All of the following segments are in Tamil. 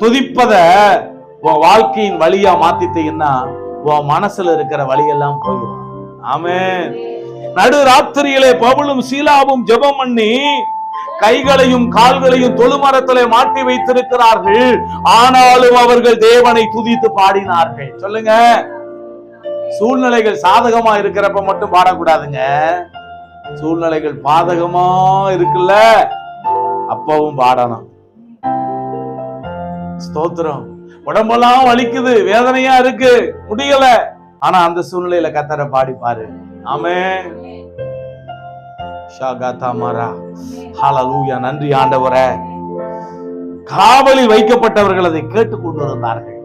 துதிப்பத உன் வாழ்க்கையின் வழியா மாத்திட்டீங்கன்னா உன் மனசுல இருக்கிற வழியெல்லாம் போயிடும். ஆமென். நடு ராத்திரியிலே பவுலும் சீலாவும் ஜெபம் பண்ணி கைகளையும் கால்களையும் தொழுமரத்திலே மாட்டி வைத்திருக்கிறார்கள். ஆனாலும் அவர்கள் தேவனை துதித்து பாடினார்கள். சொல்லுங்க, சூழ்நிலைகள் சாதகமா இருக்கிறப்ப மட்டும் பாடக்கூடாதுங்க. சூழ்நிலைகள் பாதகமா இருக்குல்ல, அப்பவும் பாடணும். ஸ்தோத்திரம். உடம்பெல்லாம் வலிக்குது, வேதனையா இருக்கு, முடியல, ஆனா அந்த சூழ்நிலையில கர்த்தரை பாடி பாரு. ஆமென். ஹல்லேலூயா. நன்றி ஆண்டவரே. காவலில் வைக்கப்பட்டவர்கள் அதை கேட்டுக் கொண்டிருந்தார்கள்.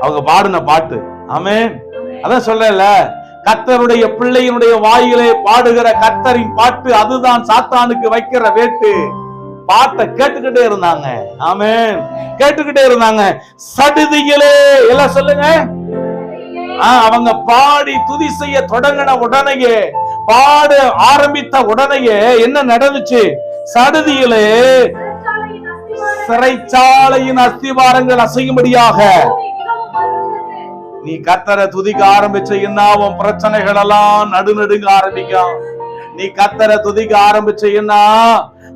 அவங்க பாடின பாட்டு. ஆமென். அதான் சொல்றேன்ல, கர்த்தருடைய பிள்ளையினுடைய வாயிலே பாடுகிற கர்த்தரின் பாட்டு அதுதான் சாத்தானுக்கு வைக்கிற வேட்டு. பாட்டை கேட்டுக்கிட்டே இருந்தாங்க. ஆமென். கேட்டுக்கிட்டே இருந்தாங்க. சடுதியிலே எல்லாம் சொல்லுங்க. அவங்க பாடி துதி செய்ய தொடங்கின உடனேயே, பாட ஆரம்பித்த உடனேயே என்ன நடந்துச்சு? சடுதியிலே சிறைச்சாலையின் அஸ்திவாரங்கள் அசையும்படியாக நீ கர்த்தரை துதிக்க ஆரம்பிச்சீங்கன்னா உன் பிரச்சனைகள் எல்லாம் நடுநடுங்க ஆரம்பிக்கும். நீ கர்த்தரை துதிக்க ஆரம்பிச்சீங்கன்னா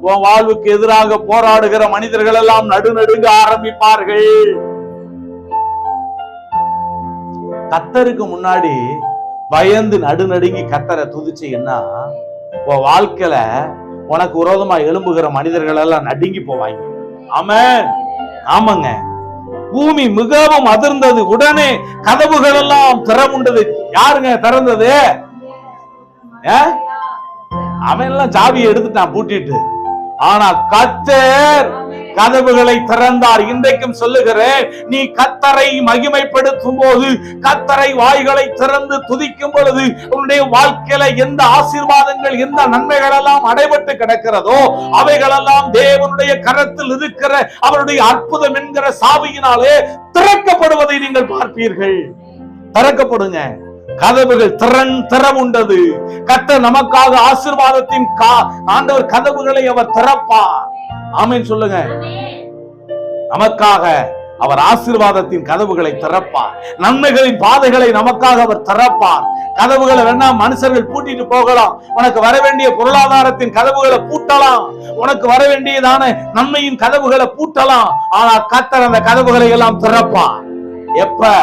உன் வாழ்வுக்கு எதிராக போராடுகிற மனிதர்கள் எல்லாம் நடுநடுங்க ஆரம்பிப்பார்கள். கர்த்தருக்கு முன்னாடி பயந்து நடுநடுங்கி கர்த்தரை துதிச்சீங்கன்னா உன் வாழ்க்கையில உனக்கு விரோதமா எழும்புகிற மனிதர்கள் எல்லாம் நடுங்கி போவாங்க. ஆமென். ஆமாங்க. பூமி மிகவும் அதிர்ந்தது. உடனே கதவுகள் எல்லாம் திறமுண்டது. யாருங்க திறந்தது? அவன் எல்லாம் சாவியை எடுத்துட்டான் பூட்டிட்டு. ஆனா கர்த்தர் கதவுகளை திறந்தார். இன்றைக்கும் சொல்லுகிறேன், நீ கர்த்தரை மகிமைப்படுத்தும் போது, கர்த்தரை வாய்களை திறந்து துதிக்கும் பொழுது உன்னுடைய வாழ்க்கையில எந்த ஆசீர்வாதங்கள், எந்த நன்மைகள் எல்லாம் அடைபட்டு கிடக்கிறதோ அவைகளெல்லாம் தேவனுடைய கரத்தில் இருக்கிற அவருடைய அற்புதம் என்கிற சாவியினாலே திறக்கப்படுவதை நீங்கள் பார்ப்பீர்கள். திறக்கப்படுங்க. கதவுகள் திறவுண்டது. கர்த்தர் நமக்காக ஆசீர்வாதத்தின் ஆண்டவர் கதவுகளை அவர் திறப்பார். ஆமென் சொல்லுங்க. நமக்காக அவர் ஆசீர்வாதத்தின் கதவுகளை திறப்பார். நன்மைகளின் பாதைகளை நமக்காக அவர் திறப்பார். கதவுகளை வேணா மனுஷர்கள் பூட்டிட்டு போகலாம். உனக்கு வர வேண்டிய பொருளாதாரத்தின் கதவுகளை பூட்டலாம். உனக்கு வர வேண்டியதான நன்மையின் கதவுகளை பூட்டலாம். ஆனா கர்த்தர் அந்த கதவுகளை எல்லாம் திறப்பார். எப்ப?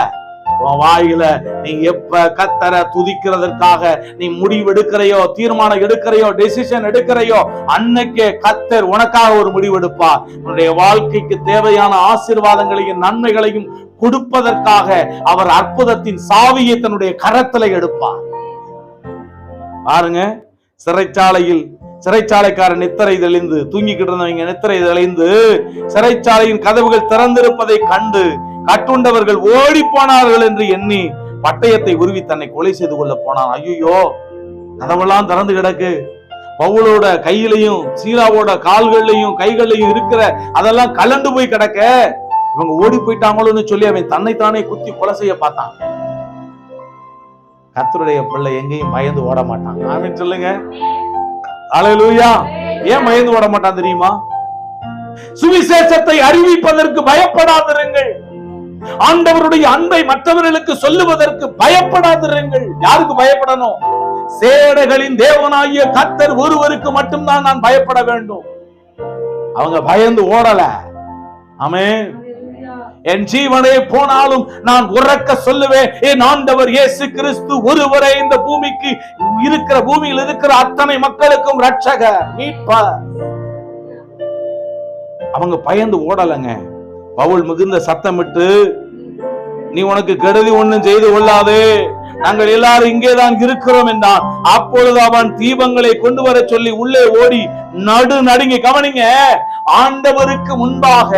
வாயில நீ எப்ப கர்த்தரை துதிக்கிறதற்காக நீ முடிவு எடுக்கிறையோ, தீர்மானம் எடுக்கிறையோ, டெசிஷன் எடுக்கிறையோ, அன்னைக்கே கர்த்தர் உனக்காக ஒரு முடிவு எடுப்பார். உன்னுடைய வாழ்க்கைக்கு தேவையான ஆசீர்வாதங்களையும் நன்மைகளையும் கொடுப்பதற்காக அவர் அற்புதத்தின் சாவியை தன்னுடைய கரத்துல எடுப்பார். பாருங்க, சிறைச்சாலைக்காரன் நித்திரை தெளிந்து தூங்கிக்கிட்டு இருந்தவங்க நித்திரை தெளிந்து சிறைச்சாலையின் கதவுகள் திறந்திருப்பதை கண்டு கட்டுண்டவர்கள் ஓடி போனார்கள் என்று எண்ணி பட்டயத்தை உருவி தன்னை கொலை செய்து கொள்ள போனான். ஐயோ, கதவெல்லாம் திறந்து கிடக்கு. பவுலோட கையிலையும் சீலாவோட கால்கள்லையும் கைகள்லையும் இருக்கிற அதெல்லாம் கலண்டு போய் கிடக்க. இவங்க ஓடி போயிட்டாங்களோன்னு சொல்லி அவன் தன்னைத்தானே குத்தி கொலை செய்ய பார்த்தான். கர்த்தருடைய பிள்ளை எங்கேயும் பயந்து ஓட மாட்டான். ஆமென் சொல்லுங்க. அல்லேலூயா. ஏன் பயந்து ஓட மாட்டான் தெரியுமா? சுவிசேஷத்தை அறிவிப்பதற்கு பயப்படாதிருங்கள். ஆண்டவருடைய அன்பை மற்றவர்களுக்கு சொல்லுவதற்கு பயப்படாதிருங்கள். யாருக்கு பயப்படணும்? சேடைகளின் தேவனாகிய கர்த்தர் ஒருவருக்கு மட்டும்தான் நான் பயப்பட வேண்டும். அவங்க பயந்து ஓடல. ஆமென். என் ஜீவனே போனாலும் நான் உறக்க சொல்லுவேன், என் ஆண்டவர் இயேசு கிறிஸ்து ஒருவரே இந்த பூமியில் இருக்கிற அத்தனை மக்களுக்கும் ரட்சகர், மீட்பர். அவங்க பயந்து ஓடலங்க. பவுல் மிகுந்த சத்தமிட்டு, நீ உனக்கு கெடுதி ஒண்ணும் செய்து கொள்ளாதே, நாங்கள் எல்லாரும் இங்கேதான் இருக்கிறோம் என்றான். அப்பொழுது அவன் தீபங்களை கொண்டு வர சொல்லி உள்ளே ஓடி நடுங்கி, கவனிங்க, ஆண்டவருக்கு முன்பாக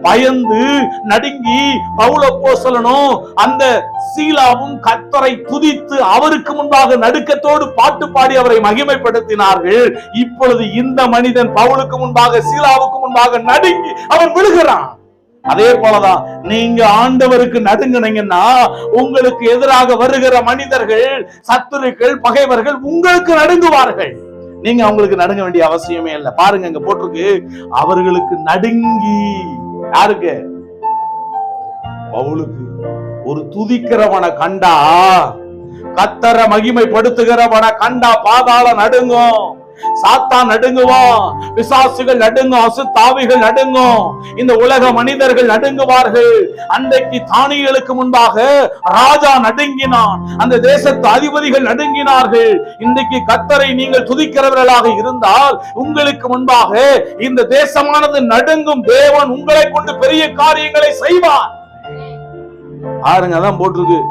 பயந்து நடுங்கி பவுல் அப்போஸ்தலனும் அந்த சீலாவும் கர்த்தரை துதித்து அவருக்கு முன்பாக நடுக்கத்தோடு பாட்டு பாடி அவரை மகிமைப்படுத்தினார்கள். இப்பொழுது இந்த மனிதன் பவுலுக்கு முன்பாக சீலாவுக்கு முன்பாக நடுங்கி அவன் விழுகிறான். அதே போலதான் நீங்க ஆண்டவருக்கு நடுங்கினீங்கன்னா உங்களுக்கு எதிராக வருகிற மனிதர்கள், சத்துருக்கள், பகைவர்கள் உங்களுக்கு நடுங்குவார்கள். நீங்க அவங்களுக்கு நடுங்க வேண்டிய அவசியமே இல்லை. பாருங்க, இங்க போட்டிருக்கு, அவர்களுக்கு நடுங்கி யாருக்கு? பவுலுக்கு. ஒரு துதிக்கிறவனை கண்டா, கர்த்தரை மகிமைப்படுத்துகிறவனை கண்டா பாதாளம் நடுங்கும், சாத்தான் நடுங்குவான், பிசாசுகள் நடுங்கும், அசுத்தாவிகள் நடுங்கும், இந்த உலக மனிதர்கள் நடுங்குவார்கள். அன்றைக்கு தானியேலுக்கு முன்பாக ராஜா நடுங்கினான், அந்த தேசத்து அதிபதிகள் நடுங்கினார்கள். இன்றைக்கு கர்த்தரை நீங்கள் துதிக்கிறவர்களாக இருந்தால் உங்களுக்கு முன்பாக இந்த தேசமானது நடுங்கும். தேவன் உங்களை கொண்டு பெரிய காரியங்களை செய்வார். பாருங்க, அதான் போட்டிருக்கு.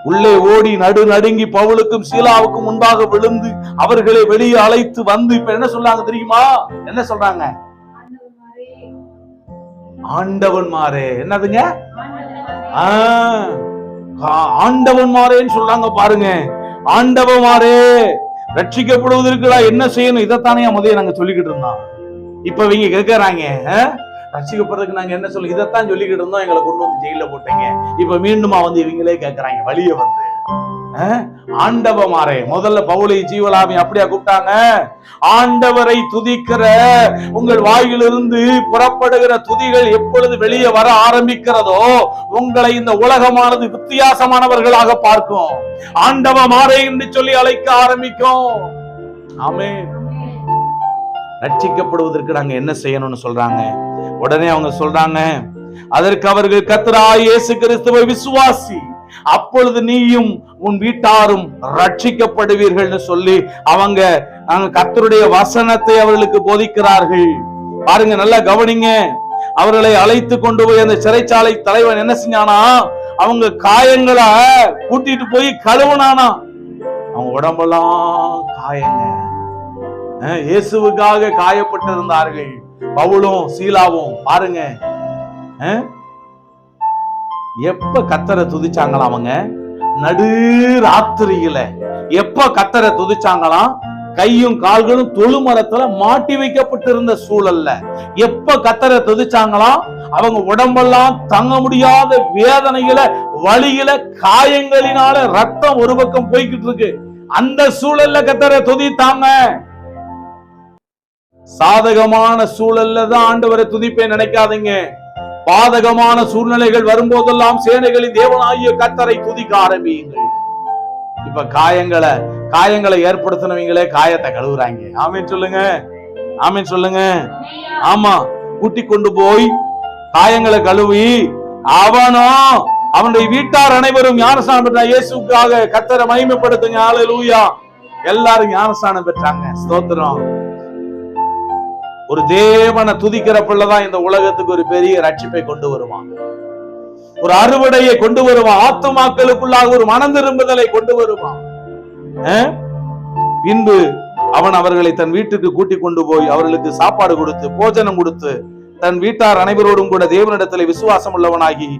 உள்ளே ஓடி நடுங்கி பவுலுக்கும் சீலாவுக்கும் முன்பாக விழுந்து அவர்களை வெளியே அழைத்து வந்து இப்ப என்ன சொல்றாங்க தெரியுமா? என்ன சொல்றாங்க? ஆண்டவன்மாரே. என்னதுங்க? ஆண்டவன்மாரேன்னு சொல்றாங்க. பாருங்க, ஆண்டவன்மாரே, ரட்சிக்கப்படுவதற்கு என்ன செய்யணும்? இதைத்தானே முதல்ல நாங்க சொல்லிக்கிட்டு இருந்தோம். இப்ப இவங்க கேட்கறாங்க, ரட்சிக்கப்படுறதுக்கு நாங்க என்ன சொல்ல? இதைத்தான் சொல்லிக்கிட்டு இருந்தோம், எங்களை கொண்டு வந்து ஜெயில போட்டீங்க. இப்ப மீண்டுமா வந்து இவங்களே கேட்கறாங்க வழிய வந்து. ஆண்டவமாரே, முதல்ல பவுலை ஜீவலாமி அப்படியா கூப்பிட்டாங்க? ஆண்டவரை துதிக்கிற உங்கள் வாயிலிருந்து புறப்படுகிற துதிகள் எப்பொழுது வெளியே வர ஆரம்பிக்கிறதோ உங்களை இந்த உலகமானது வித்தியாசமானவர்களாக பார்க்கும். ஆண்டவமாரே என்று சொல்லி அழைக்க ஆரம்பிக்கும். ஆமென். ரட்சிக்கப்படுவதற்கு நாங்க என்ன செய்யணும்னு சொல்றாங்க. உடனே அவங்க சொல்றாங்க, அதற்கு அவர்கள் கர்த்தராகிய இயேசு கிறிஸ்துவை விசுவாசி, அப்பொழுது நீயும் உன் வீட்டாரும் ரட்சிக்கப்படுவீர்கள் சொல்லி அவங்க கர்த்தருடைய வசனத்தை அவர்களுக்கு போதிக்கிறார்கள். பாருங்க, நல்லா கவனிங்க. அவர்களை அழைத்து கொண்டு போய் அந்த சிறைச்சாலை தலைவன் என்ன செஞ்சானா? அவங்க காயங்களை கூட்டிட்டு போய் கழுவுனானா. அவங்க உடம்பெல்லாம் காயங்க, இயேசுவுக்காக காயப்பட்டிருந்தார்கள். பவுலும் சீலாவும் பாருங்க, எப்ப கர்த்தரை துதிச்சாங்களாம் அவங்க? நடு ராத்திரியில எப்ப கர்த்தரை துதிச்சாங்களாம்? கையும் கால்களும் தொழுமரத்துல மாட்டி வைக்கப்பட்டிருந்த சூழல்ல எப்ப கர்த்தரை துதிச்சாங்களாம்? அவங்க உடம்பெல்லாம் தங்க முடியாத வேதனையில, வலியில, காயங்களினால ரத்தம் ஒரு பக்கம் போய்கிட்டு இருக்கு. அந்த சூழல்ல கர்த்தரை துதித்தாங்க. சாதகமான சூழல்ல தான் ஆண்டவரை துதிப்பேன் நினைக்காதீங்க. பாதகமான சூழ்நிலைகள் வரும்போதெல்லாம் சேனைகளின் தேவனாகிய கர்த்தரை துதிக்க ஆரம்பியுங்கள். இப்ப காயங்களை ஏற்படுத்தினவங்களே காயத்தை கழுவுறாங்க. ஆமீன் சொல்லுங்க, ஆமீன் சொல்லுங்க. ஆமா, கூட்டி கொண்டு போய் காயங்களை கழுவி அவனுடைய வீட்டார் அனைவரும் ஞானஸ்நானம் பெற்றாங்க. இயேசுக்காக கர்த்தரை மகிமைப்படுத்துங்க. ஹல்லேலூயா. எல்லாரும் ஞானஸ்நானம் பெற்றாங்க. ஸ்தோத்திரம். ஒரு தேவனை துதிக்கிற பிள்ளைதான் இந்த உலகத்துக்கு ஒரு பெரிய ரட்சிப்பை கொண்டு வருவான், ஒரு அறுவடையை கொண்டு வருவான், ஆத்துமாக்களுக்குள்ளாக ஒரு மனம் திரும்புதலை கொண்டு வருவான். பின்பு அவன் அவர்களை தன் வீட்டுக்கு கூட்டி கொண்டு போய் அவர்களுக்கு சாப்பாடு கொடுத்து போஜனம் கொடுத்து தன் வீட்டார் அனைவரோடும் கூட தேவனிடத்தில் விசுவாசம் உள்ளவனாகி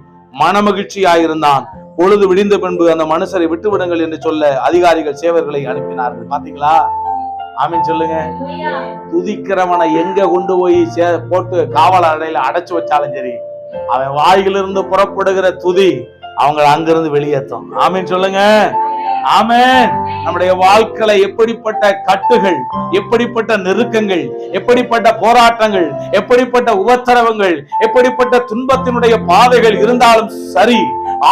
மனமகிழ்ச்சியாயிருந்தான். பொழுது விடிந்த பின்பு அந்த மனுஷரை விட்டு விடுங்கள் என்று சொல்ல அதிகாரிகள் சேவர்களை அனுப்பினார்கள். பாத்தீங்களா? ஆமீன் சொல்லுங்க. துதிக்கிறவனை எங்க கொண்டு போய் போட்டு காவல் அறையில அடைச்சு வச்சாலும் சரி, அவன் வாயிலிருந்து புறப்படுகிற துதி அவங்களை அங்கிருந்து வெளியேற்றும். ஆமீன் சொல்லுங்க. ஆமென். நம்முடைய வாழ்க்கையில எப்படிப்பட்ட கட்டுகள், எப்படிப்பட்ட நெருக்கங்கள், எப்படிப்பட்ட போராட்டங்கள், எப்படிப்பட்ட உபத்திரவங்கள், எப்படிப்பட்ட துன்பத்தினுடைய பாதைகள் இருந்தாலும் சரி,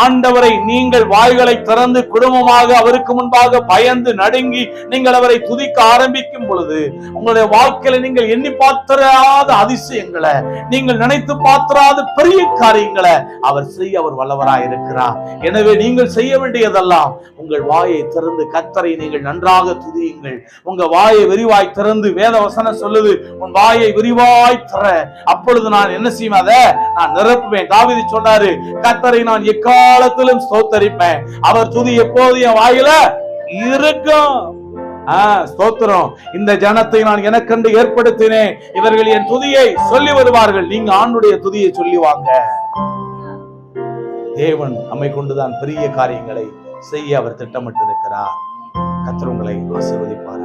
ஆண்டவரை நீங்கள் வாய்களை திறந்து குடும்பமாக அவருக்கு முன்பாக பயந்து நடுங்கி நீங்கள் அவரை துதிக்க ஆரம்பிக்கும் பொழுது உங்களுடைய வாழ்க்கையில நீங்கள் எண்ணி பார்த்திராத அதிசயங்களை, நீங்கள் நினைத்து பார்த்திராத பெரிய காரியங்களை அவர் செய்ய அவர் வல்லவராய் இருக்கிறார். எனவே நீங்கள் செய்ய வேண்டியதெல்லாம் உங்கள் வாயை திறந்து கர்த்தரை நீங்கள் நன்றாக துதியுங்கள். உங்க வாயை விரிவாய் திறந்து, வேத வசனம் சொல்லுது, உன் வாயை விரிவாய் திற, அப்பொழுது நான் என்ன செய்வேன்? அதை நான் நிரப்புவேன். தாவீது சொன்னாரு, கர்த்தரை நான் எக்காலத்திலும் ஸ்தோத்தரிப்பேன், அவர் துதி எப்போது என் வாயில இருக்கும். ஸ்தோத்திரம். இந்த ஜனத்தை நான் எனக்கென்று ஏற்படுத்தினேன், இவர்கள் என் துதியை சொல்லி வருவார்கள். நீங்க ஆண்டுடைய துதியை சொல்லி வாங்க. தேவன் நம்மை கொண்டுதான் பெரிய காரியங்களை செய்ய அவர் திட்டமிட்டிருக்கிறார். கர்த்தர் உங்களை ஆசீர்வதிப்பார்.